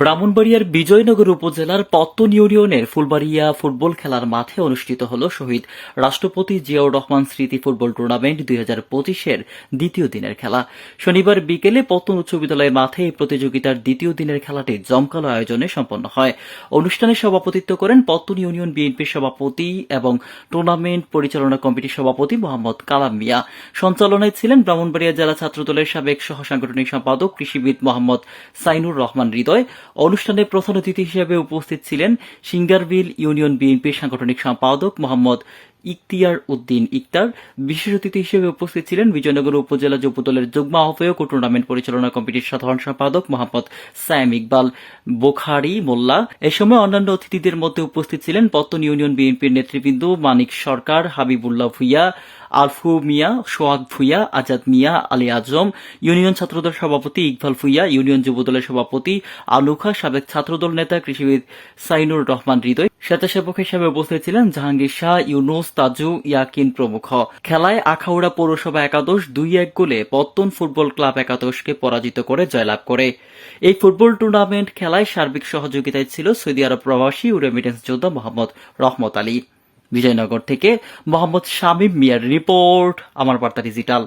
ব্রাহ্মণবাড়িয়ার বিজয়নগর উপজেলার পত্তন ইউনিয়নের ফুলবাড়িয়া ফুটবল খেলার মাঠে অনুষ্ঠিত হল শহীদ রাষ্ট্রপতি জিয়াউর রহমান স্মৃতি ফুটবল টুর্নামেন্ট 2025-এর দ্বিতীয় দিনের খেলা। শনিবার বিকেলে পত্তন উচ্চ বিদ্যালয় মাঠে এই প্রতিযোগিতার দ্বিতীয় দিনের খেলাটি জমকালো আয়োজনে সম্পন্ন হয়। অনুষ্ঠানে সভাপতিত্ব করেন পত্তন ইউনিয়ন বিএনপির সভাপতি এবং টুর্নামেন্ট পরিচালনা কমিটির সভাপতি মোহাম্মদ কালাম মিয়া। সঞ্চালনায় ছিলেন ব্রাহ্মণবাড়িয়া জেলা ছাত্রদলের সাবেক সহ সাংগঠনিক সম্পাদক কৃষিবিদ মোহাম্মদ সাইনুর রহমান হৃদয়। অনুষ্ঠানে প্রধান অতিথি হিসেবে উপস্থিত ছিলেন সিঙ্গারবিল ইউনিয়ন বিএনপির সাংগঠনিক সম্পাদক মোহাম্মদ ইখতিয়ার উদ্দিন ইকতার। বিশেষ অতিথি হিসেবে উপস্থিত ছিলেন বিজয়নগর উপজেলা যুবদলের যুগ্ম আহ্বায়ক ও টুর্নামেন্ট পরিচালনা কমিটির সাধারণ সম্পাদক মোহাম্মদ সায়েম ইকবাল বোখারি মোল্লা। এ সময় অন্যান্য অতিথিদের মধ্যে উপস্থিত ছিলেন পত্তন ইউনিয়ন বিএনপির নেতৃবৃন্দ মানিক সরকার, হাবিবুল্লাহ ভুইয়া, আলফু মিয়া, সোহাগ ভুইয়া, আজাদ মিয়া, আলী আজম, ইউনিয়ন ছাত্রদল সভাপতি ইকবাল ভুইয়া, ইউনিয়ন যুবদলের সভাপতি আলুখা, সাবেক ছাত্রদল নেতা কৃষিবিদ সাইনুর রহমান হৃদয়, স্বেচ্ছাসেবক হিসেবে উপস্থিত ছিলেন জাহাঙ্গীর শাহ, ইউনুস, তাজু, ইয়াকিন প্রমুখ। খেলায় আখাউড়া পৌরসভা একাদশ 2-1 গোলে পত্তন ফুটবল ক্লাব একাদশকে পরাজিত করে জয়লাভ করে। এই ফুটবল টুর্নামেন্ট খেলায় সার্বিক সহযোগিতায় ছিল সৌদি আরব প্রবাসী ও রেমিটেন্স যোদ্ধা মোহাম্মদ রহমত আলী। বিজয়নগর থেকে মোহাম্মদ শামীম মিয়ার রিপোর্ট, আমার বার্তা ডিজিটাল।